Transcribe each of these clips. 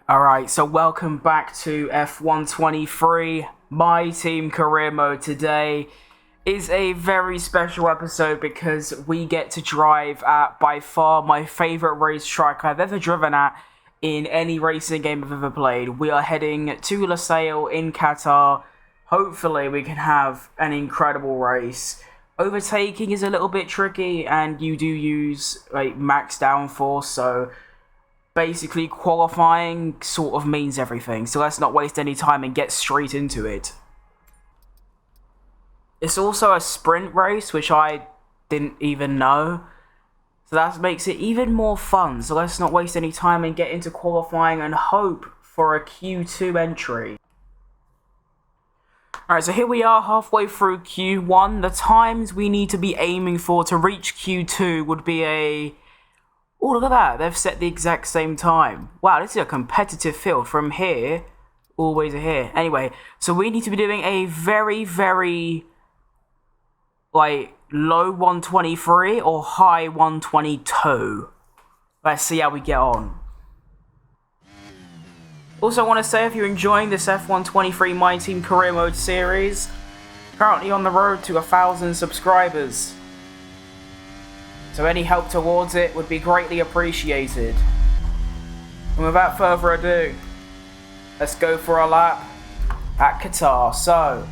Alright, so welcome back to F123, my team career mode. Today is a very special episode because we get to drive at by far my favourite racetrack I've ever driven at in any racing game I've ever played. We are heading to Losail in Qatar. Hopefully we can have an incredible race. Overtaking is a little bit tricky and you do use like max downforce, so basically qualifying sort of means everything, so let's not waste any time and get straight into it. It's also a sprint race, which I didn't even know, so that makes it even more fun. So let's not waste any time and get into qualifying and hope for a Q2 entry. Alright, so here we are halfway through Q1. The times we need to be aiming for to reach Q2 would be a... Oh, look at that. They've set the exact same time. Wow, this is a competitive field from here all the way to here. Anyway, so we need to be doing a very, like, low 123 or high 122. Let's see how we get on. Also, I want to say, if you're enjoying this F123 My Team Career Mode series, currently on the road to 1,000 subscribers. So any help towards it would be greatly appreciated. And without further ado, let's go for a lap at Qatar. So,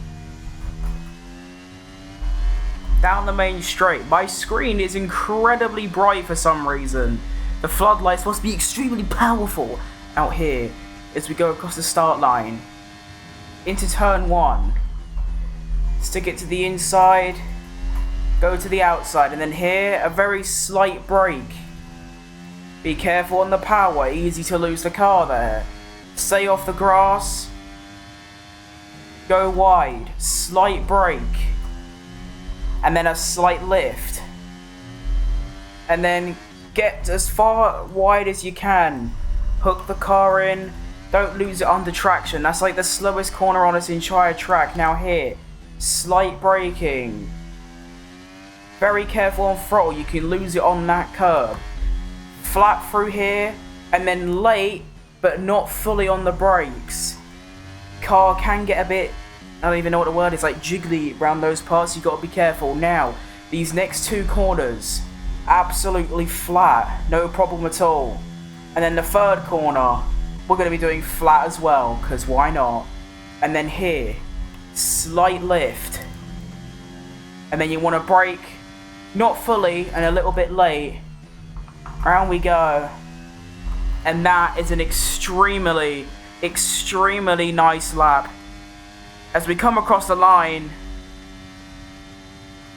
down the main straight. My screen is incredibly bright for some reason. The floodlights must be extremely powerful out here as we go across the start line. Into turn 1. Stick it to the inside. Go to the outside, and then here, a very slight brake. Be careful on the power, easy to lose the car there. Stay off the grass. Go wide, slight brake. And then a slight lift. And then get as far wide as you can. Hook the car in, don't lose it under traction. That's like the slowest corner on this entire track. Now here, slight braking. Very careful on throttle, you can lose it on that curb. Flat through here, and then late, but not fully on the brakes. Car can get a bit, I don't even know what the word is, like jiggly around those parts, you got to be careful. Now, these next two corners, absolutely flat, no problem at all. And then the third corner, we're going to be doing flat as well, because why not? And then here, slight lift. And then you want to brake. Not fully and a little bit late. Round we go. And that is an extremely nice lap. As we come across the line.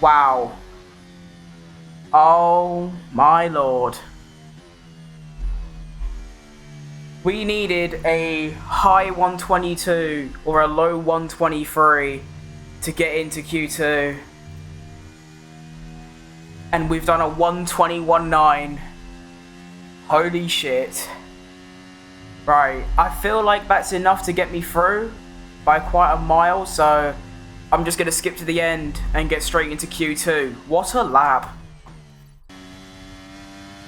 Wow. Oh my lord. We needed a high 122 or a low 123 to get into Q2. And we've done a 121.9. Holy shit. Right, I feel like that's enough to get me through by quite a mile, so I'm just going to skip to the end and get straight into Q2. What a lap.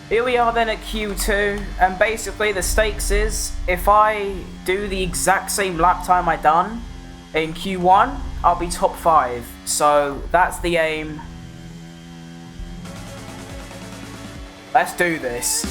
Here we are then at Q2, and basically the stakes is, if I do the exact same lap time I done in Q1, I'll be top 5. So that's the aim. Let's do this.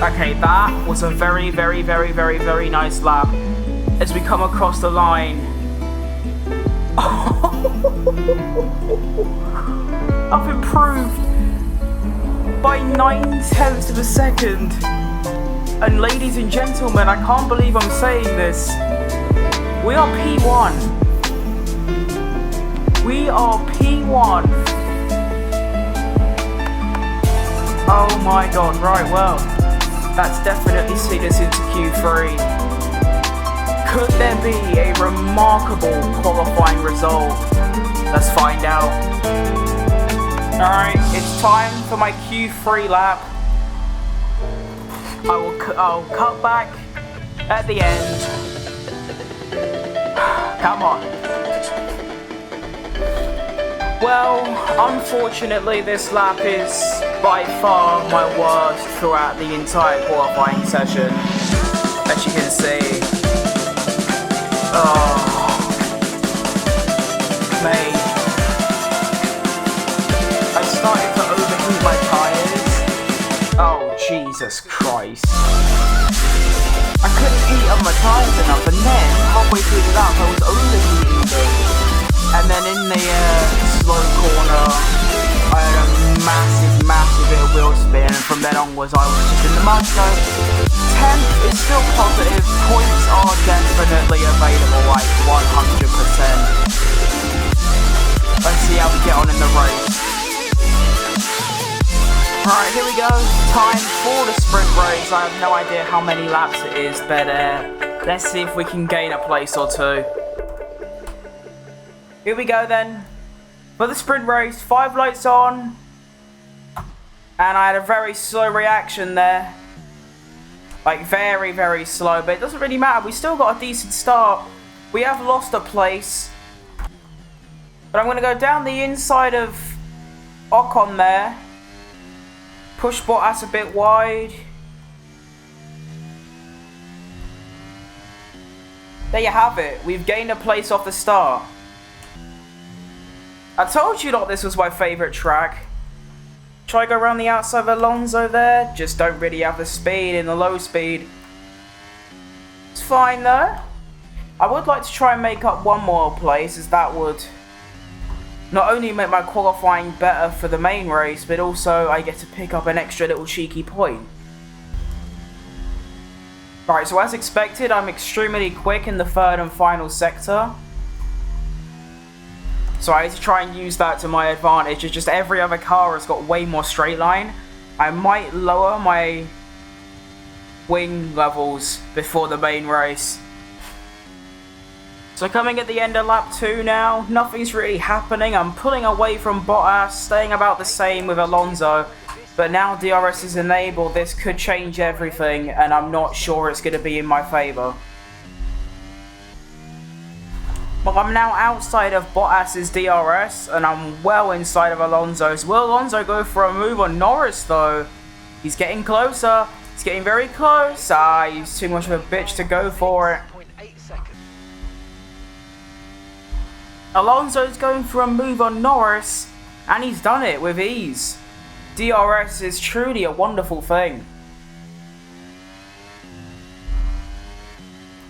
Okay, that was a very nice lap. As we come across the line. I've improved by 9/10 of a second. And ladies and gentlemen, I can't believe I'm saying this. We are P1. We are P1. Oh my god, right, well, that's definitely seen us into Q3. Could there be a remarkable qualifying result? Let's find out. Alright, it's time for my Q3 lap. I'll cut back at the end. Come on. Well, unfortunately this lap is by far my worst throughout the entire qualifying session. As you can see. Oh. Mate. I started to overheat my tyres. Oh, Jesus Christ. I couldn't heat up my tyres enough, and then halfway through the lap I was overheating them. And then in the slow corner, I had a massive bit of wheel spin, and from then onwards I was just in the mud. So 10th is still positive, points are definitely available, like 100%. Let's see how we get on in the race. Alright, here we go, time for the sprint race. I have no idea how many laps it is, but let's see if we can gain a place or two. Here we go then, for the sprint race, 5 lights on, and I had a very slow reaction there, like very slow, but it doesn't really matter, we still got a decent start. We have lost a place, but I'm going to go down the inside of Ocon there, push Bottas a bit wide. There you have it, we've gained a place off the start. I told you lot this was my favourite track. Try to go around the outside of Alonso there. Just don't really have the speed in the low speed. It's fine though. I would like to try and make up one more place, as that would not only make my qualifying better for the main race, but also I get to pick up an extra little cheeky point. Alright, so as expected, I'm extremely quick in the third and final sector. So I need to try and use that to my advantage. It's just every other car has got way more straight line. I might lower my wing levels before the main race. So coming at the end of lap 2 now, nothing's really happening. I'm pulling away from Bottas, staying about the same with Alonso. But now DRS is enabled, this could change everything, and I'm not sure it's going to be in my favour. Well, I'm now outside of Bottas's DRS, and I'm well inside of Alonso's. Will Alonso go for a move on Norris, though? He's getting closer. He's getting very close. He's too much of a bitch to go for it. Alonso's going for a move on Norris, and he's done it with ease. DRS is truly a wonderful thing.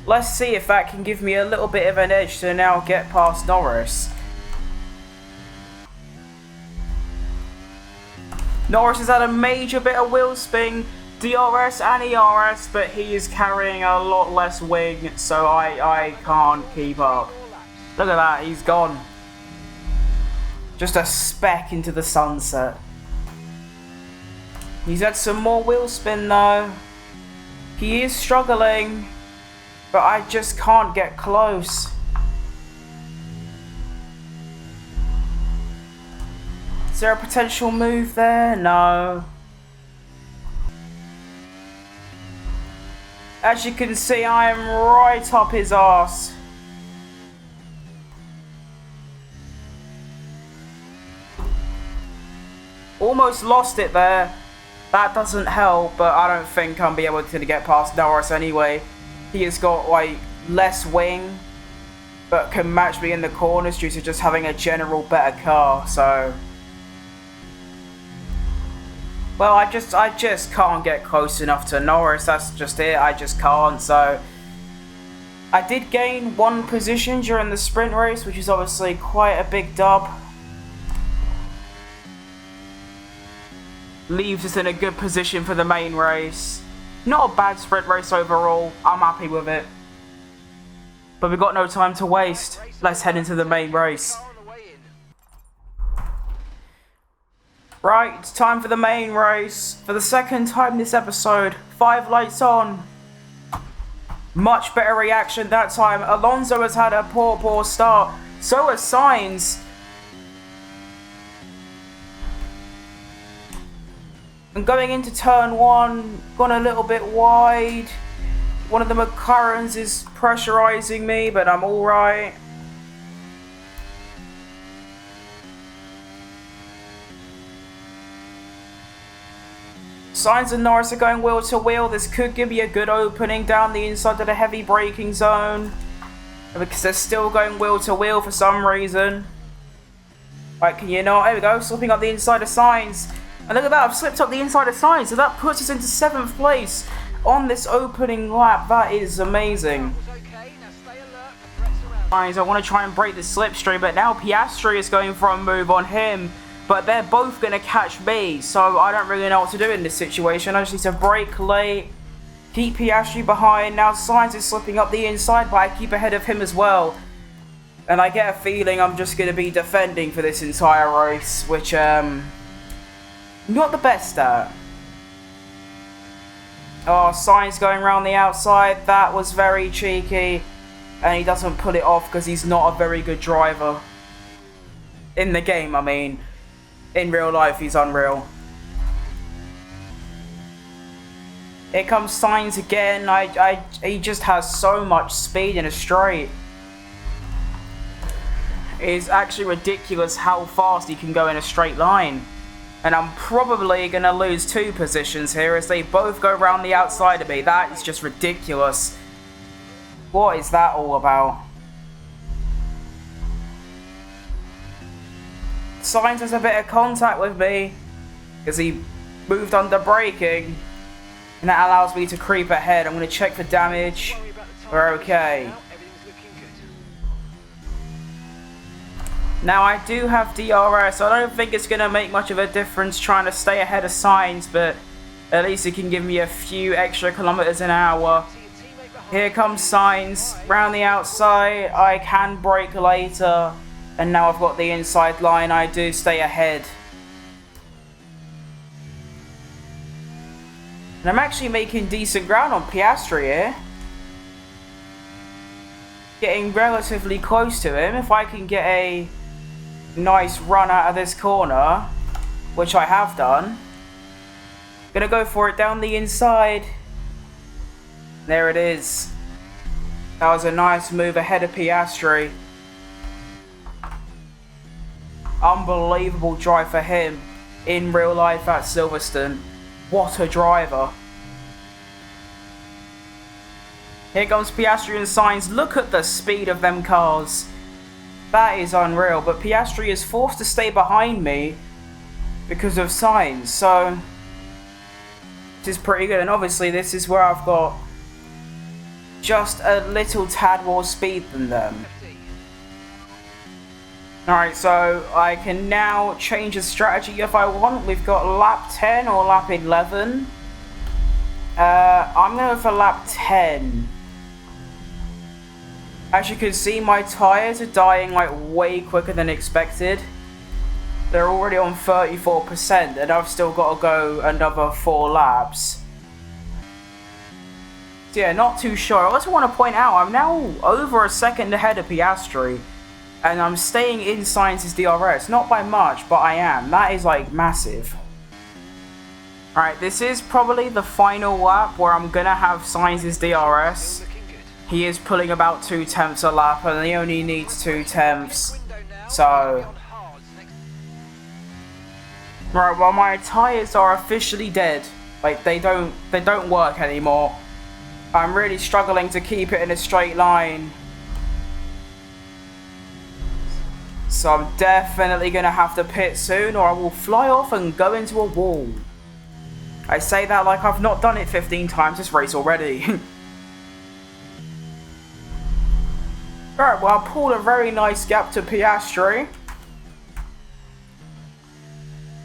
Let's see if that can give me a little bit of an edge to now get past Norris. Norris has had a major bit of wheel spin, DRS and ERS, but he is carrying a lot less wing, so I can't keep up. Look at that, he's gone. Just a speck into the sunset. He's had some more wheel spin though. He is struggling, but I just can't get close. Is there a potential move there? No. As you can see, I am right up his arse. Almost lost it there. That doesn't help, but I don't think I'll be able to get past Norris anyway. He has got like less wing, but can match me in the corners due to just having a general better car. So, well, I just can't get close enough to Norris. That's just it. I just can't. So, I did gain 1 position during the sprint race, which is obviously quite a big dub. Leaves us in a good position for the main race. Not a bad sprint race overall, I'm happy with it. But we've got no time to waste. Let's head into the main race. Right, it's time for the main race. For the second time this episode, 5 lights on. Much better reaction that time. Alonso has had a poor start. So has Sainz. And going into turn 1, gone a little bit wide. One of the McLarens is pressurizing me, but I'm alright. Sainz and Norris are going wheel to wheel. This could give me a good opening down the inside of the heavy braking zone, because they're still going wheel to wheel for some reason. Right, can you not? There we go, slipping up the inside of Sainz. And look at that, I've slipped up the inside of Sainz, so that puts us into 7th place on this opening lap. That is amazing. Sainz, I want to try and break the slipstream, but now Piastri is going for a move on him. But they're both going to catch me, so I don't really know what to do in this situation. I just need to brake late, keep Piastri behind. Now Sainz is slipping up the inside, but I keep ahead of him as well. And I get a feeling I'm just going to be defending for this entire race, which not the best at. Oh, Sainz going around the outside. That was very cheeky. And he doesn't pull it off because he's not a very good driver. In the game, I mean. In real life, he's unreal. Here comes Sainz again. He just has so much speed in a straight. It's actually ridiculous how fast he can go in a straight line. And I'm probably going to lose 2 positions here as they both go around the outside of me. That is just ridiculous. What is that all about? Sainz has a bit of contact with me because he moved under braking, and that allows me to creep ahead. I'm going to check for damage. We're okay. Now I do have DRS. I don't think it's going to make much of a difference trying to stay ahead of Sainz, but at least it can give me a few extra kilometers an hour. Here comes Sainz round the outside. I can brake later. And now I've got the inside line, I do stay ahead. And I'm actually making decent ground on Piastri here. Getting relatively close to him. If I can get a nice run out of this corner, which I have done. Gonna go for it down the inside. There it is. That was a nice move ahead of Piastri. Unbelievable drive for him in real life at Silverstone. What a driver. Here comes Piastri and Sainz. Look at the speed of them cars. That is unreal. But Piastri is forced to stay behind me because of Sainz. So this is pretty good. And obviously this is where I've got just a little tad more speed than them. Alright, so I can now change the strategy if I want. We've got lap 10 or lap 11. I'm going for lap 10. As you can see, my tyres are dying like way quicker than expected. They're already on 34% and I've still got to go another 4 laps. So yeah, not too sure. I also want to point out, I'm now over a second ahead of Piastri. And I'm staying in Sainz's DRS. Not by much, but I am. That is like massive. Alright, this is probably the final lap where I'm going to have Sainz's DRS. He is pulling about 2/10 a lap and he only needs 2/10. So... Right, well my tyres are officially dead. Like they don't work anymore. I'm really struggling to keep it in a straight line. So I'm definitely going to have to pit soon or I will fly off and go into a wall. I say that like I've not done it 15 times this race already. Alright, well I pulled a very nice gap to Piastri.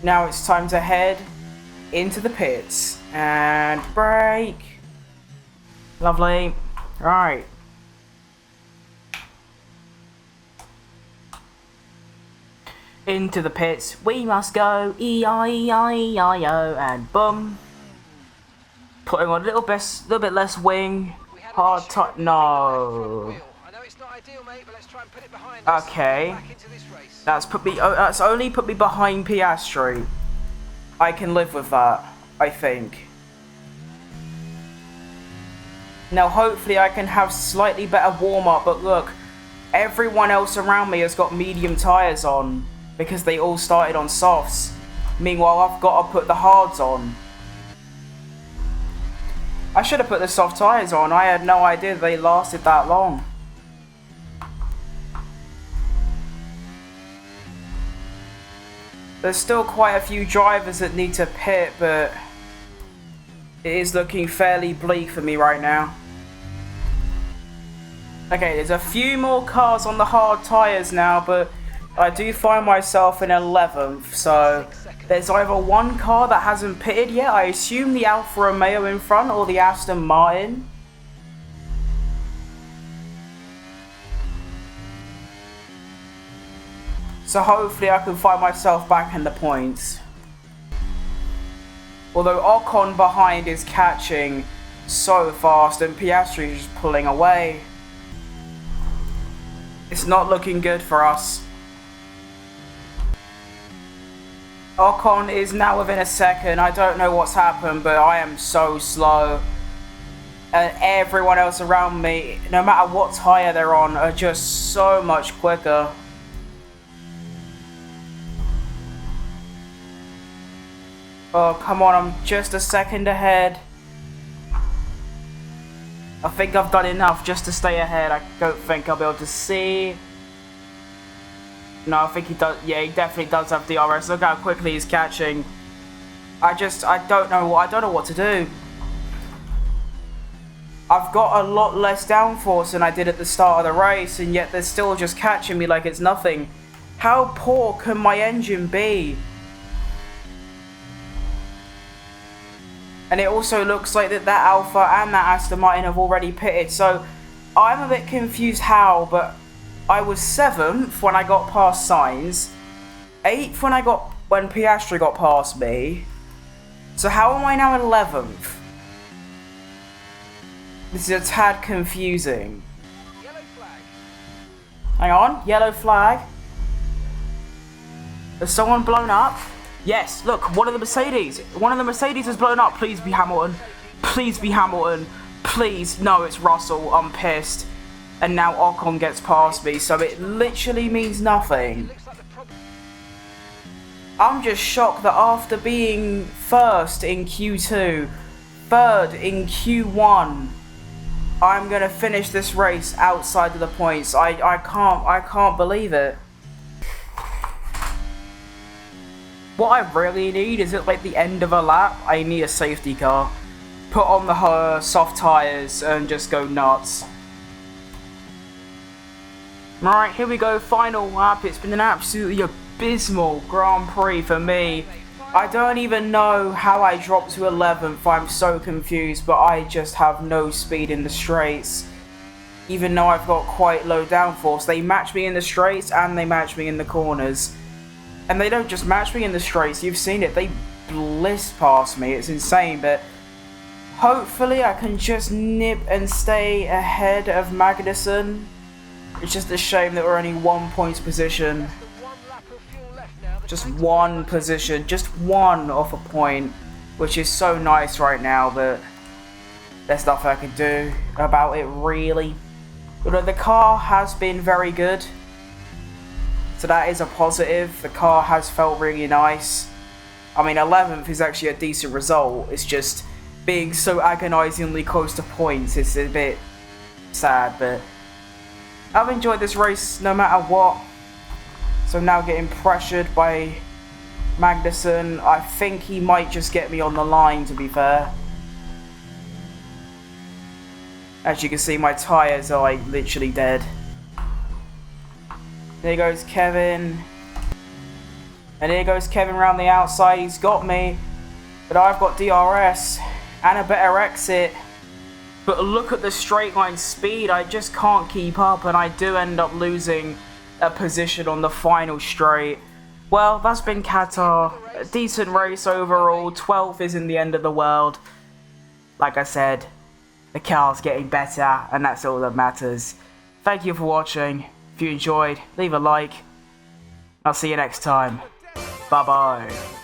Now it's time to head into the pits. And brake. Lovely. Right. Into the pits we must go, E-I-E-I-E-I-O, and boom. Putting on a little bit less wing. Hard touch. No. Okay. That's only put me behind Piastri. I can live with that, I think. Now hopefully I can have slightly better warm up, but look, everyone else around me has got medium tyres on because they all started on softs. Meanwhile, I've got to put the hards on. I should have put the soft tyres on. I had no idea they lasted that long. There's still quite a few drivers that need to pit, but it is looking fairly bleak for me right now. Okay, there's a few more cars on the hard tyres now, but I do find myself in 11th, so there's either one car that hasn't pitted yet, I assume the Alfa Romeo in front, or the Aston Martin. So hopefully I can find myself back in the points. Although Ocon behind is catching so fast and Piastri is just pulling away. It's not looking good for us. Ocon is now within a second. I don't know what's happened, but I am so slow. And everyone else around me, no matter what tyre they're on, are just so much quicker. Oh, come on, I'm just a second ahead. I think I've done enough just to stay ahead. I don't think I'll be able to see. No, I think he does. Yeah, he definitely does have DRS. Look how quickly he's catching. I don't know what to do. I've got a lot less downforce than I did at the start of the race, and yet they're still just catching me like it's nothing. How poor can my engine be? And it also looks like that Alfa and that Aston Martin have already pitted, so I'm a bit confused how, but I was 7th when I got past Sainz, 8th when Piastri got past me, so how am I now 11th? This is a tad confusing. Yellow flag. Hang on, yellow flag. Has someone blown up? Yes, look, one of the Mercedes has blown up. Please be Hamilton. Please be Hamilton. Please. No, it's Russell. I'm pissed. And now Ocon gets past me, so it literally means nothing. I'm just shocked that after being first in Q2, third in Q1, I'm gonna finish this race outside of the points. I can't believe it. What I really need is at like the end of a lap, I need a safety car. Put on the soft tyres and just go nuts. Alright, here we go, final lap. It's been an absolutely abysmal Grand Prix for me. I don't even know how I dropped to 11th, I'm so confused, but I just have no speed in the straights. Even though I've got quite low downforce, they match me in the straights and they match me in the corners. And they don't just match me in the straights, you've seen it, they bliss past me, it's insane, but hopefully I can just nip and stay ahead of Magnussen. It's just a shame that we're only 1 point position. Just one position, just one off a point, which is so nice right now, but there's nothing I can do about it really. Although the car has been very good, so that is a positive. The car has felt really nice. I mean, 11th is actually a decent result. It's just being so agonizingly close to points. It's a bit sad, but I've enjoyed this race no matter what. So now getting pressured by Magnussen. I think he might just get me on the line, to be fair. As you can see, my tyres are like literally dead. There goes Kevin. And here goes Kevin around the outside. He's got me. But I've got DRS and a better exit. But look at the straight line speed. I just can't keep up. And I do end up losing a position on the final straight. Well, that's been Qatar. A decent race overall. 12th isn't the end of the world. Like I said, the car's getting better, and that's all that matters. Thank you for watching. If you enjoyed, leave a like. I'll see you next time. Bye bye.